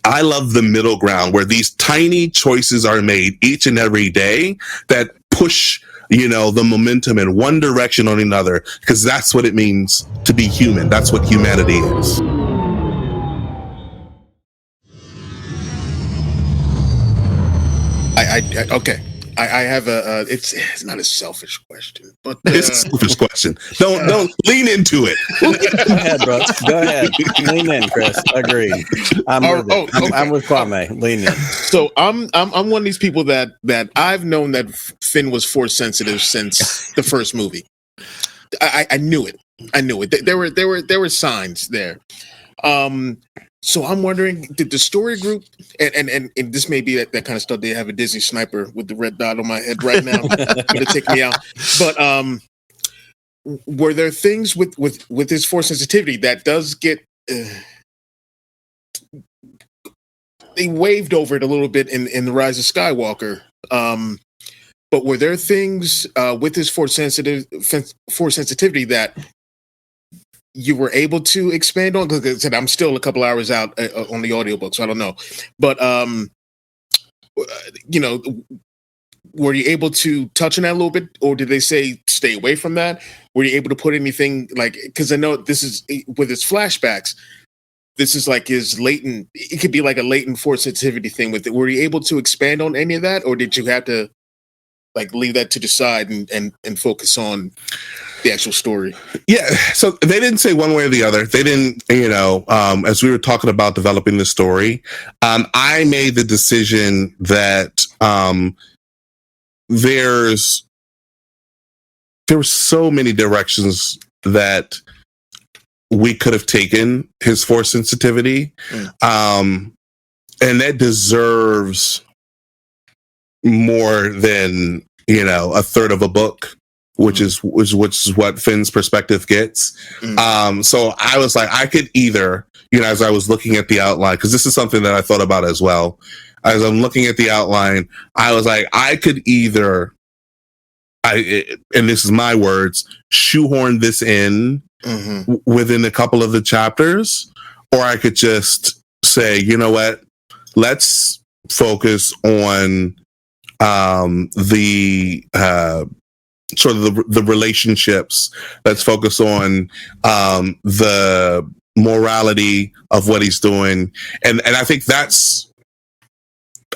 I love the middle ground where these tiny choices are made each and every day that push, the momentum in one direction or another, because that's what it means to be human. That's what humanity is. Okay. I have it's not a selfish question, but it's a selfish question. Don't lean into it. Go ahead, bro. Go ahead. Lean in, Chris. Agreed. I'm with Kwame. Lean in. So I'm one of these people that I've known that Finn was force sensitive since the first movie. I knew it. There were signs there. So I'm wondering, did the story group, and this may be that kind of stuff, they have a Disney sniper with the red dot on my head right now to take me out. But were there things with his force sensitivity that does get they waved over it a little bit in The Rise of Skywalker? But were there things with his force sensitivity that you were able to expand on? Because I said I'm still a couple hours out on the audiobook, so I don't know. But were you able to touch on that a little bit, or did they say stay away from that? Were you able to put anything like? Because I know this is with his flashbacks. This is like his latent. It could be like a latent force sensitivity thing with it. Were you able to expand on any of that, or did you have to like leave that to the side and focus on the actual story? Yeah, so they didn't say one way or the other. They didn't, as we were talking about developing the story, I made the decision that there were so many directions that we could have taken his force sensitivity, and that deserves more than a third of a book, which is what Finn's perspective gets. So I was like, I could either, as I was looking at the outline, because this is something that I thought about as well. As I'm looking at the outline, I was like, I could either, and this is my words, shoehorn this in within a couple of the chapters, or I could just say, you know what, let's focus on the sort of the relationships. Let's focus on the morality of what he's doing, and I think that's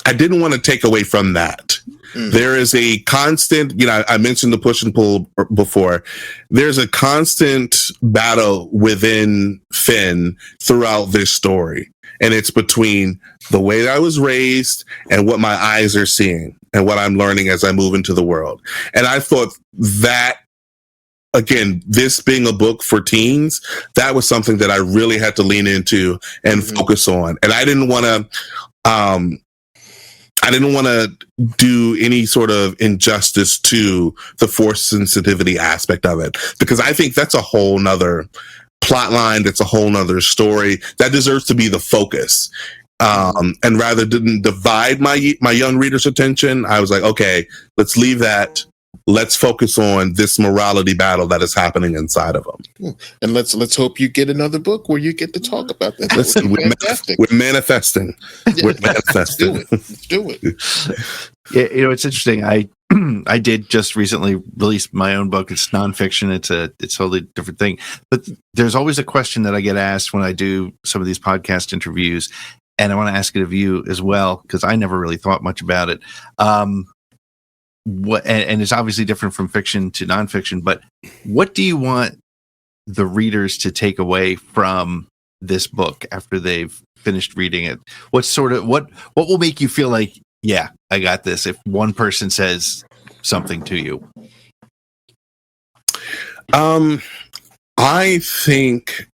I didn't want to take away from that. There is a constant, I mentioned the push and pull before. There's a constant battle within Finn throughout this story. And it's between the way that I was raised and what my eyes are seeing and what I'm learning as I move into the world. And I thought that, again, this being a book for teens, that was something that I really had to lean into and focus on. And I didn't want to do any sort of injustice to the force sensitivity aspect of it, because I think that's a whole nother plot line. That's a whole nother story that deserves to be the focus. And rather than divide my young reader's attention, I was like, okay, let's leave that. Let's focus on this morality battle that is happening inside of them. And let's hope you get another book where you get to talk about that. Listen, we're manifesting. Yeah, We're manifesting. Let's do it. Yeah, it's interesting. I did just recently release my own book. It's nonfiction. It's a totally different thing. But there's always a question that I get asked when I do some of these podcast interviews, and I want to ask it of you as well, because I never really thought much about it. And it's obviously different from fiction to nonfiction, but what do you want the readers to take away from this book after they've finished reading it? What will make you feel like, yeah, I got this, if one person says something to you? I think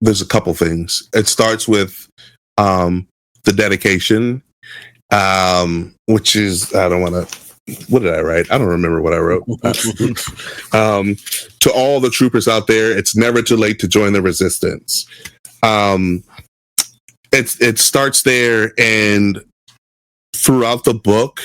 there's a couple things. It starts with the dedication, which is, what did I write? I don't remember what I wrote. To all the troopers out there, it's never too late to join the resistance. It starts there, and throughout the book,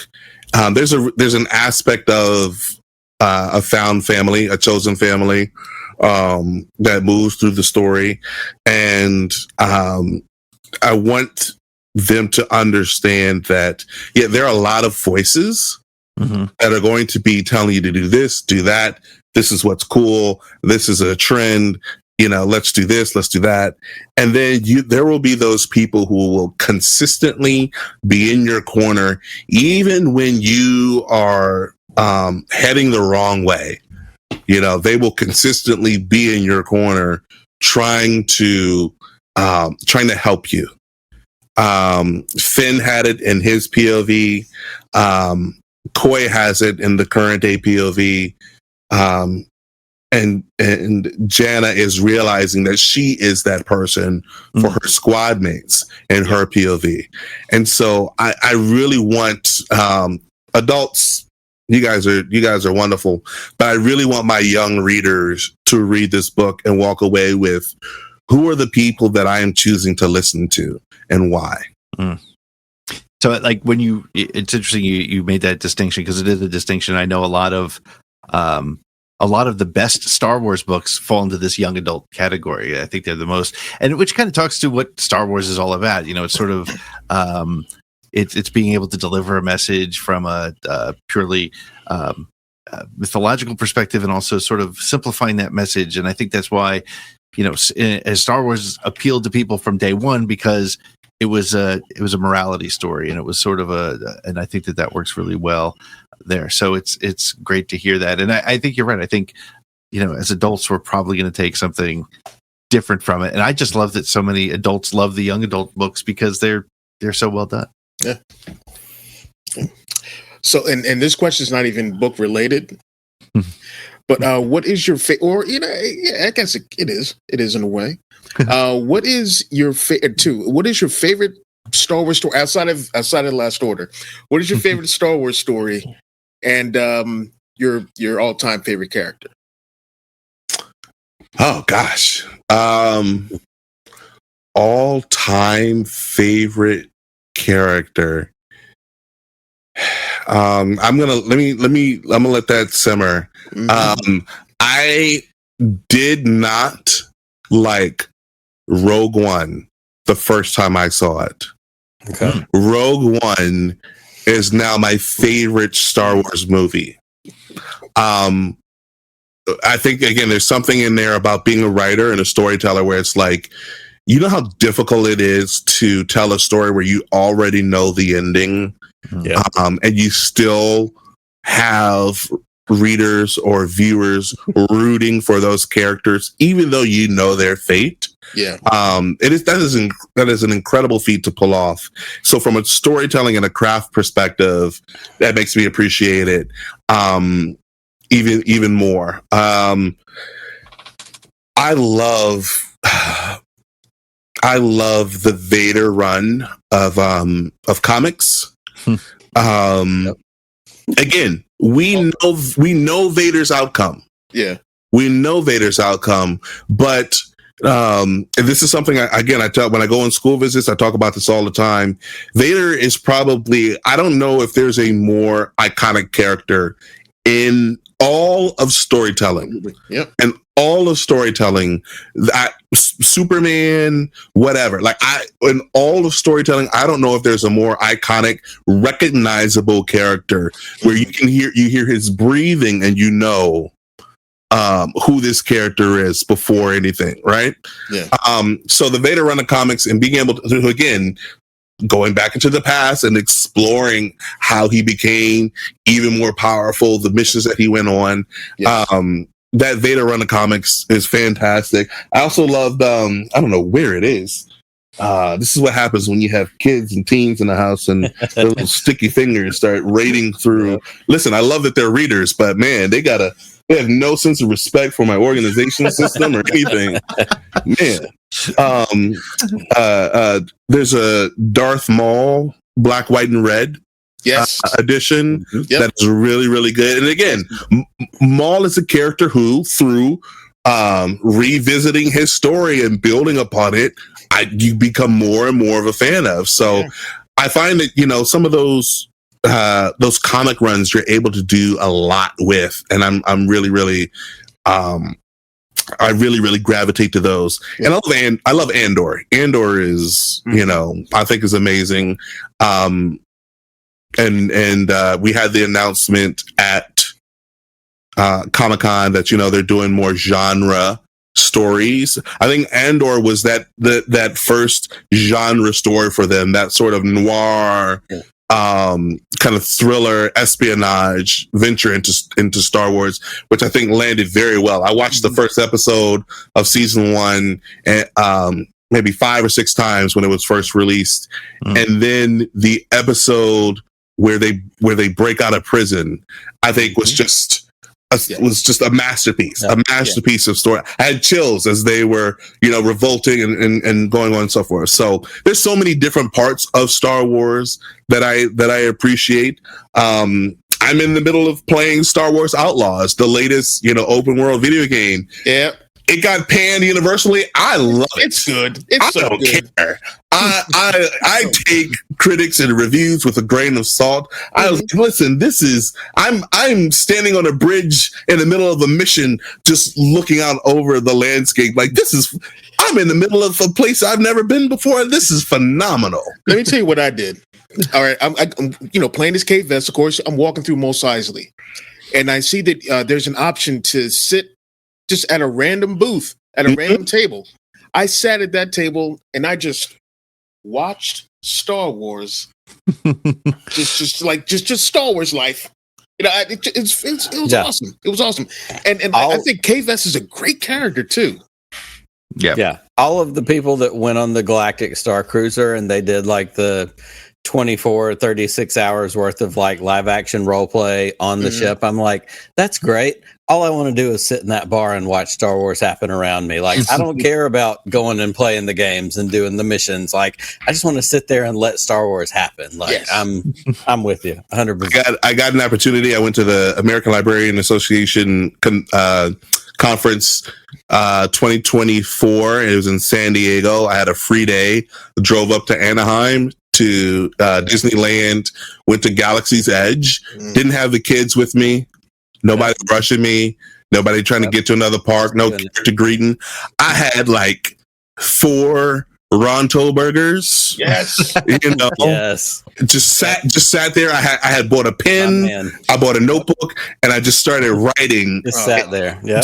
there's an aspect of a found family, a chosen family, that moves through the story, and I want them to understand that, yeah, there are a lot of voices that are going to be telling you to do this, do that. This is what's cool. This is a trend. Let's do this, let's do that. And then there will be those people who will consistently be in your corner, even when you are heading the wrong way. They will consistently be in your corner, trying to help you. Finn had it in his POV. Koi has it in the current day POV. And Jannah is realizing that she is that person for her squad mates in her POV. And so I really want adults. You guys are wonderful, but I really want my young readers to read this book and walk away with, who are the people that I am choosing to listen to and why? So, like, it's interesting you made that distinction, because it is a distinction. I know a lot of the best Star Wars books fall into this young adult category. I think they're the most, and which kind of talks to what Star Wars is all about. It's sort of it's being able to deliver a message from a purely mythological perspective, and also sort of simplifying that message. And I think that's why as Star Wars appealed to people from day one, because it was a morality story, and it was sort of and I think that works really well there. So it's great to hear that. And I think you're right. I think, as adults, we're probably going to take something different from it. And I just love that so many adults love the young adult books, because they're so well done. Yeah. So, and this question is not even book related, but what is your favorite, or, I guess it is in a way. What is your favorite What is your favorite Star Wars story outside of Last Order? What is your favorite Star Wars story, and your all-time favorite character? Oh gosh, all-time favorite character. I'm gonna let that simmer. I did not like Rogue One the first time I saw it. Okay. Rogue One is now my favorite Star Wars movie. I think, again, there's something in there about being a writer and a storyteller where it's like, you know how difficult it is to tell a story where you already know the ending, Yeah. and you still have readers or viewers rooting for those characters, even though you know their fate. Yeah. That is an incredible feat to pull off. So from a storytelling and a craft perspective, that makes me appreciate it even more. I love the Vader run of comics. Again, we know Vader's outcome. Yeah. We know Vader's outcome, but and this is something I talk when I go on school visits. I talk about this all the time. Vader is probably, I don't know if there's a more iconic character in all of storytelling. Yep. And all of storytelling, that Superman, whatever. Like in all of storytelling, I don't know if there's a more iconic, recognizable character where you hear his breathing and you know who this character is before anything, right? Yeah. So the Vader run of comics and being able to, again, going back into the past and exploring how he became even more powerful, the missions that he went on. Yes. That Vader run of comics is fantastic. I also loved, I don't know where it is. This is what happens when you have kids and teens in the house and their little sticky fingers start raiding through. Listen, I love that they're readers, but man, they have no sense of respect for my organization system or anything. Man. There's a Darth Maul Black, White, and Red Yes. edition Yep. that is really, really good. And again, Maul is a character who, through revisiting his story and building upon it, you become more and more of a fan of. So I find that, some of those comic runs you're able to do a lot with, and I'm really, really I really, really gravitate to those. Yeah. And I love Andor. Andor is, I think is amazing. And we had the announcement at Comic-Con that, they're doing more genre stories. I think Andor was that first genre story for them, that sort of noir, kind of thriller espionage venture into Star Wars, which I think landed very well. I watched the first episode of season 1 and maybe 5 or 6 times when it was first released, and then the episode where they break out of prison, I think was just a masterpiece, of story. I had chills as they were, revolting and going on and so forth. So there's so many different parts of Star Wars that I appreciate. I'm in the middle of playing Star Wars Outlaws, the latest, open world video game. Yeah. It got panned universally. I love it. It's good. It's I don't care. I take critics and reviews with a grain of salt. Listen, I'm standing on a bridge in the middle of a mission, just looking out over the landscape. Like I'm in the middle of a place I've never been before. And this is phenomenal. Let me tell you what I did. All right. I'm playing this Kate Vest. Of course, I'm walking through Mos Eisley, and I see that there's an option to sit just at a random booth, at a random table. I sat at that table and I just watched Star Wars, just Star Wars life. It was awesome. It was awesome, and I think K-Vest is a great character too. Yeah. All of the people that went on the Galactic Star Cruiser and they did like the 24, 36 hours worth of like live action role play on the ship. I'm like, that's great. All I want to do is sit in that bar and watch Star Wars happen around me. Like, I don't care about going and playing the games and doing the missions. Like, I just want to sit there and let Star Wars happen. Like, yes. I'm with you 100%. I got an opportunity. I went to the American Librarian Association conference 2024. It was in San Diego. I had a free day. Drove up to Anaheim to Disneyland. Went to Galaxy's Edge. Didn't have the kids with me. Nobody rushing me. Nobody trying to get to another park. No character greeting. I had like 4 Ronto burgers. Yes. Yes. Just sat there. I had bought a pen. I bought a notebook, and I just started writing. Just sat there. Yeah.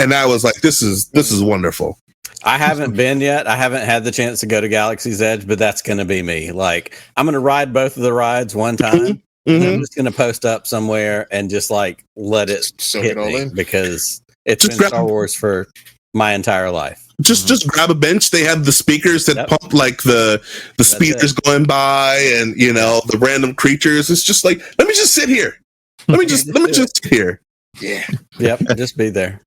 And I was like, this is wonderful. I haven't been yet. I haven't had the chance to go to Galaxy's Edge, but that's going to be me. Like, I'm going to ride both of the rides one time. And I'm just going to post up somewhere and just like let it soak hit it all me in. because it's Just been Star Wars for my entire life. Just grab a bench. They have the speakers that Yep. pump like the speeders going by, and you know the random creatures. It's just like, let me just sit here. Let me just sit here. Yeah. Yep, just be there.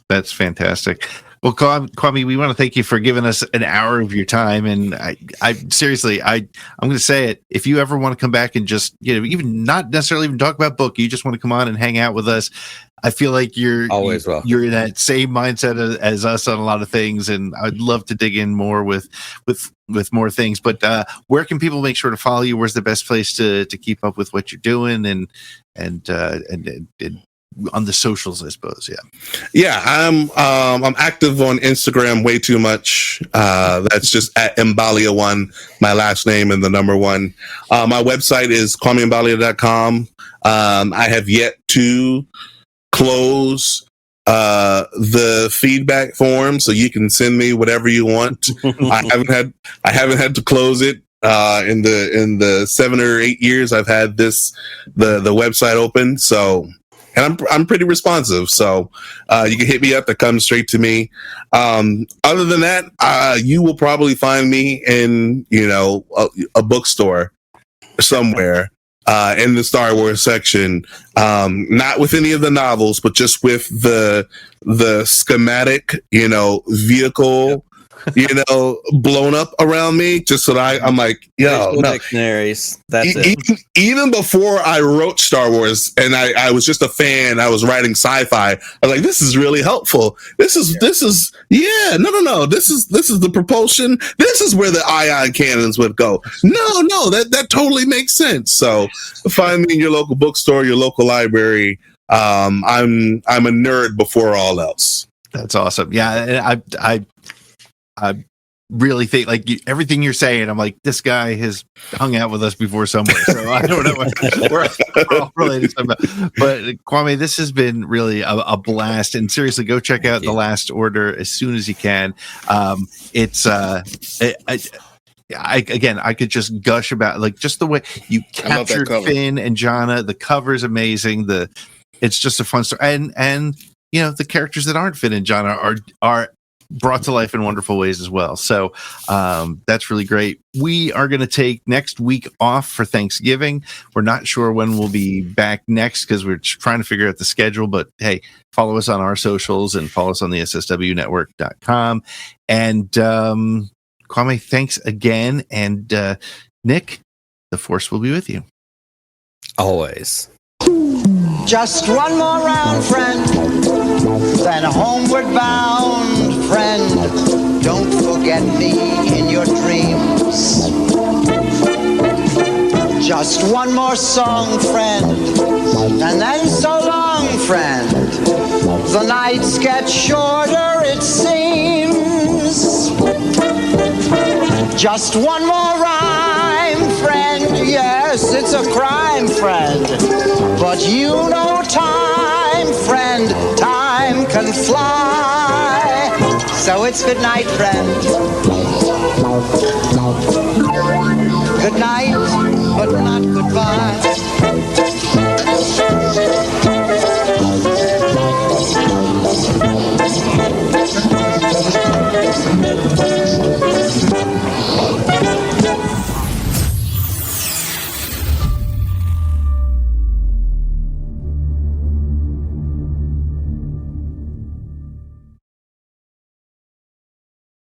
That's fantastic. Well, Kwame, we want to thank you for giving us an hour of your time. And I seriously, I'm going to say it. If you ever want to come back and just, even not necessarily even talk about book, you just want to come on and hang out with us. I feel like you're in that same mindset as us on a lot of things, and I'd love to dig in more with more things. But where can people make sure to follow you? Where's the best place to keep up with what you're doing and on the socials, I suppose? Yeah, I'm active on Instagram way too much. That's just at Mbalia1, my last name and the number 1. My website is KwameMbalia.com. I have yet to close the feedback form, so you can send me whatever you want. I haven't had to close it in the 7 or 8 years I've had the website open. So, and I'm pretty responsive, so you can hit me up. That comes straight to me. Other than that, you will probably find me in a bookstore somewhere in the Star Wars section, not with any of the novels, but just with the schematic, vehicle, blown up around me, just so that I'm like, no. Dictionaries. That's it. Even before I wrote Star Wars and I was just a fan, I was writing sci-fi. I was like, this is really helpful. No. This is the propulsion. This is where the ion cannons would go. No, that totally makes sense. So find me in your local bookstore, your local library. I'm a nerd before all else. That's awesome. Yeah, I really think everything you're saying, I'm like, this guy has hung out with us before somewhere, so I don't know. We're all related somehow. But Kwame, this has been really a blast, and seriously, go check out The Last Order as soon as you can. It's I could just gush about just the way you captured Finn and Jannah. The cover's amazing. It's just a fun story, and the characters that aren't Finn and Jannah are brought to life in wonderful ways as well. So that's really great. We are going to take next week off for Thanksgiving. We're not sure when we'll be back next because we're trying to figure out the schedule, but hey, follow us on our socials and follow us on the sswnetwork.com. And Kwame, thanks again. And Nick, the force will be with you. Always. Just one more round, friend, then homeward bound, friend. Don't forget me in your dreams. Just one more song, friend, and then so long, friend. The nights get shorter, it seems. Just one more rhyme, friend. Yes, it's a crime, friend. But you know time, friend, time can fly. So it's good night, friend. Good night, but not